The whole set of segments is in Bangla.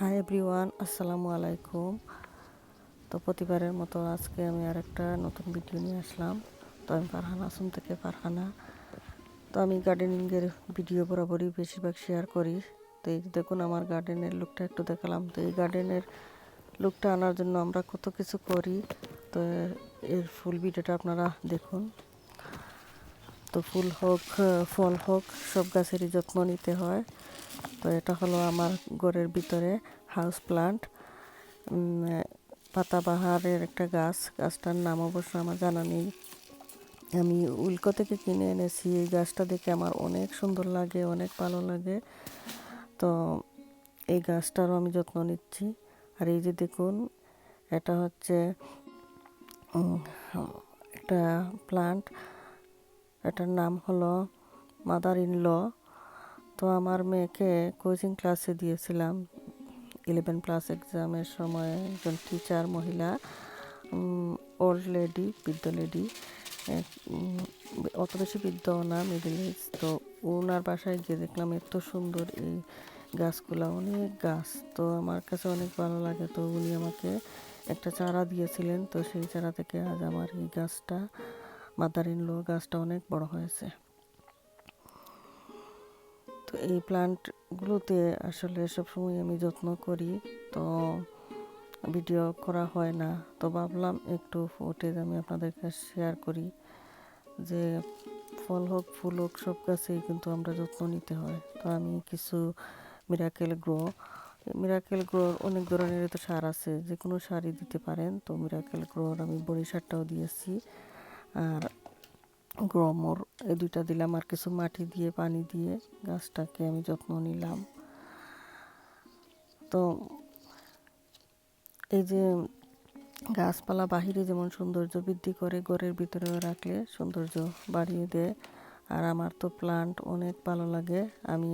হাই এভরিওয়ান, আসসালামু আলাইকুম। তো প্রতিবারের মতো আজকে আমি আরেকটা নতুন ভিডিও নিয়ে আসলাম। তো আমি ফারহানা আসুন থেকে ফারহানা। তো আমি গার্ডেনিংয়ের ভিডিও বরাবরই বেশিরভাগ শেয়ার করি। তো এই দেখুন আমার গার্ডেনের লুকটা একটু দেখালাম। তো এই গার্ডেনের লুকটা আনার জন্য আমরা কত কিছু করি। তো এর ফুল ভিডিওটা আপনারা দেখুন। তো ফুল হোক ফল হোক সব গাছেরই যত্ন নিতে হয়। তো এটা হলো আমার ঘরের ভিতরে হাউস প্লান্ট, পাতাবাহারের একটা গাছটার নাম অবশ্য আমার জানা নেই। আমি উল্কো থেকে কিনে এনেছি। এই গাছটা দেখে আমার অনেক সুন্দর লাগে, অনেক ভালো লাগে। তো এই গাছটারও আমি যত্ন নিচ্ছি। আর এই যে দেখুন, এটা হচ্ছে একটা প্লান্ট, এটার নাম হলো মাদার ইন ল। তো আমার মেয়েকে কোচিং ক্লাসে দিয়েছিলাম 11+ এক্সামের সময়। একজন টিচার মহিলা, ওল্ড লেডি, বৃদ্ধ লেডি, অত বেশি বৃদ্ধও না, মিডল এজ। তো ওনার বাসায় গিয়ে দেখলাম এত সুন্দর এই গাছগুলো, অনেক গাছ। তো আমার কাছে অনেক ভালো লাগে। তো উনি আমাকে একটা চারা দিয়েছিলেন। তো সেই চারা থেকে আজ আমার এই গাছটা, মাদার ইন ল গাছটা, অনেক বড় হয়েছে। তো এই প্লান্টগুলোতে আসলে সবসময় আমি যত্ন করি, তো ভিডিও করা হয় না। তো ভাবলাম একটু ফুটেজ আমি আপনাদের কাছে শেয়ার করি, যে ফল হোক ফুল হোক সব গাছেই কিন্তু আমরা যত্ন নিতে হয়। তো আমি কিছু মিরাকেল গ্রোর অনেক ধরনের তো সার আছে, যে কোনো সারই দিতে পারেন। তো মিরাকেল গ্রোর আমি বড়ি সারটাও দিয়েছি, আর গ্রোমোর এই দুইটা দিলাম, আর কিছু মাটি দিয়ে পানি দিয়ে গাছটাকে আমি যত্ন নিলাম। তো এই যে গাছপালা বাহিরে যেমন সৌন্দর্য বৃদ্ধি করে, ঘরের ভিতরেও রাখলে সৌন্দর্য বাড়িয়ে দেয়। আর আমার তো প্লান্ট অনেক ভালো লাগে, আমি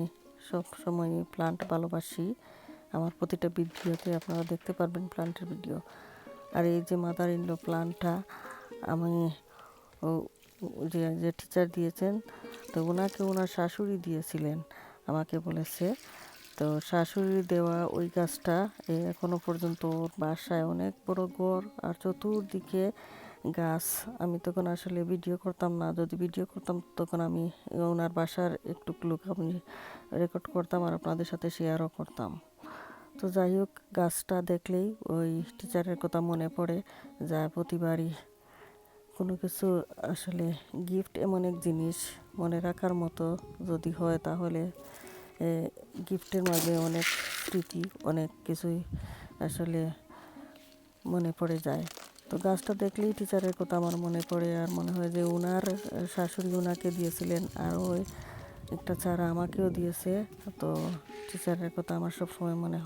সব সময় প্লান্ট ভালোবাসি। আমার প্রতিটা ভিডিওতে আপনারা দেখতে পারবেন প্লান্টের ভিডিও। আর এই যে মাদার ইন ল প্লান্টটা আমি যে টিচার দিয়েছেন, তো ওনাকে ওনার শাশুড়ি দিয়েছিলেন, আমাকে বলেছে। তো শাশুড়ি দেওয়া ওই গাছটা এখনো পর্যন্ত ওর বাসায় অনেক বড় ঘর, আর চতুর্দিকে গাছ। আমি তখন আসলে ভিডিও করতাম না, যদি ভিডিও করতাম তখন আমি ওনার বাসার একটু লুক আমি রেকর্ড করতাম আর আপনাদের সাথে শেয়ারও করতাম। তো যাই হোক, গাছটা দেখলেই ওই টিচারের কথা মনে পড়ে যায় প্রতিবারই। কোনো কিছু আসলে গিফট এমন এক জিনিস, মনে রাখার মতো যদি হয় তাহলে গিফটের মাঝে অনেক স্মৃতি, অনেক কিছুই আসলে মনে পড়ে যায়। তো গাছটা দেখলেই টিচারের কথা আমার মনে পড়ে, আর মনে হয় যে ওনার শাশুড়ি ওনাকে দিয়েছিলেন, আর ওই একটা চারা আমাকেও দিয়েছে। তো টিচারের কথা আমার সব সময় মনে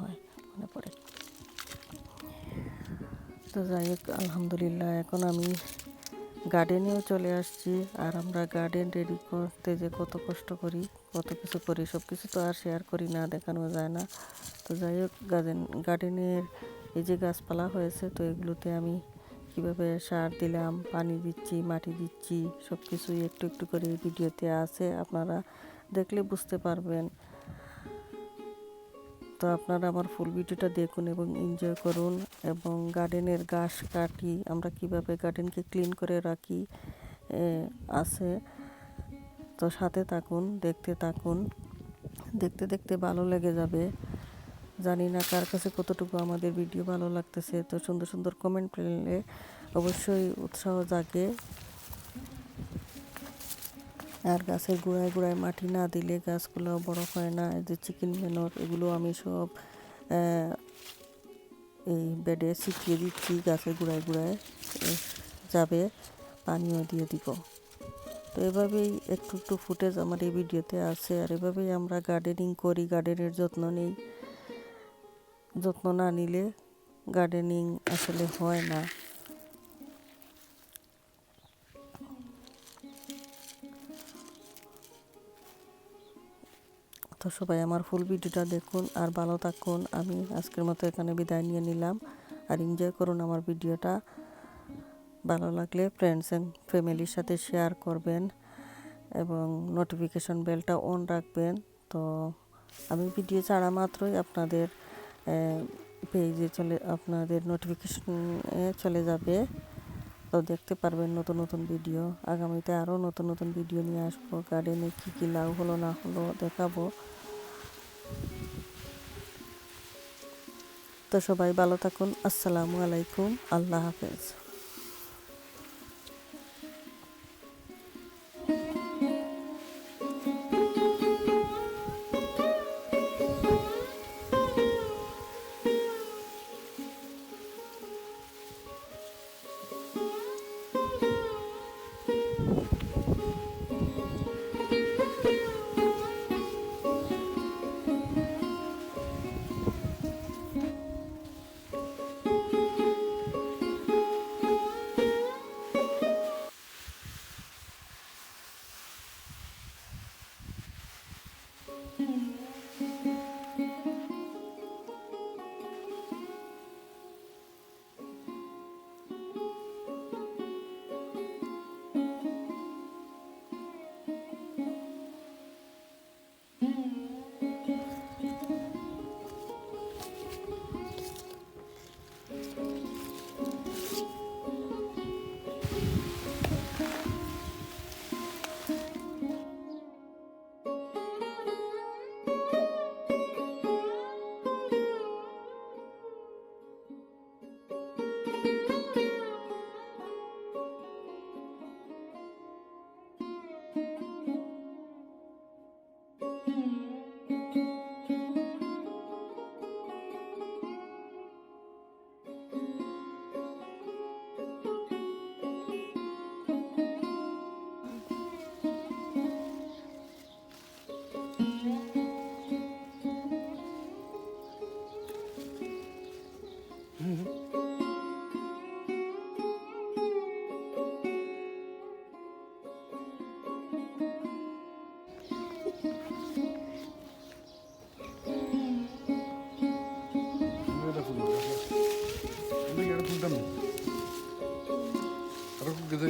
পড়ে। তো যাই হোক, আলহামদুলিল্লাহ এখন আমি গার্ডেনেও চলে আসছি। আর আমরা গার্ডেন রেডি করতে যে কত কষ্ট করি, কত কিছু করি, সব কিছু তো আর শেয়ার করি না, দেখানো যায় না। তো যাই হোক, গার্ডেনের এই যে গাছপালা হয়েছে, তো এগুলোতে আমি কিভাবে সার দিলাম, পানি দিচ্ছি, মাটি দিচ্ছি, সব কিছুই একটু একটু করে এই ভিডিওতে আছে, আপনারা দেখলে বুঝতে পারবেন। তো আপনারা আমার ফুল ভিডিওটা দেখুন এবং এনজয় করুন। এবং গার্ডেনের ঘাস কাটি, আমরা কিভাবে গার্ডেনকে ক্লিন করে রাখি আছে। তো সাথে থাকুন, দেখতে থাকুন, দেখতে দেখতে ভালো লেগে যাবে। জানি না কার কাছে কতটুকু আমাদের ভিডিও ভালো লাগতেছে। তো সুন্দর সুন্দর কমেন্ট পেলে অবশ্যই উৎসাহ জাগে। আর গাছের গোড়ায় গোড়ায় মাটি না দিলে গাছগুলো বড় হয় না। এই যে চিকেন ম্যানর, এগুলো আমি সব এই বেডে ছিটিয়ে দিচ্ছি, গাছের গোড়ায় গোড়ায় যাবে, পানিও দিয়ে দিব। তো এভাবেই একটু একটু ফুটেজ আমার এই ভিডিওতে আছে। আর এভাবেই আমরা গার্ডেনিং করি, গার্ডেনের যত্ন নেই। যত্ন না নিলে গার্ডেনিং আসলে হয় না। তো সবাই আমার ফুল ভিডিওটা দেখুন আর ভালো থাকুন। আমি আজকের মতো এখানে বিদায় নিয়ে নিলাম। আর এনজয় করুন আমার ভিডিওটা। ভালো লাগলে ফ্রেন্ডস অ্যান্ড ফ্যামিলির সাথে শেয়ার করবেন এবং নোটিফিকেশন বেলটা অন রাখবেন। তো আমি ভিডিও ছাড়া মাত্রই আপনাদের পেজে আপনাদের নোটিফিকেশনে চলে যাবে। তো দেখতে পারবেন নতুন নতুন ভিডিও। আগামীতে আরও নতুন নতুন ভিডিও নিয়ে আসবো। গার্ডেনে কী কী লাভ হলো না হলো দেখাবো। তো সবাই ভালো থাকুন। আসসালামু আলাইকুম। আল্লাহ হাফেজ। Aku kita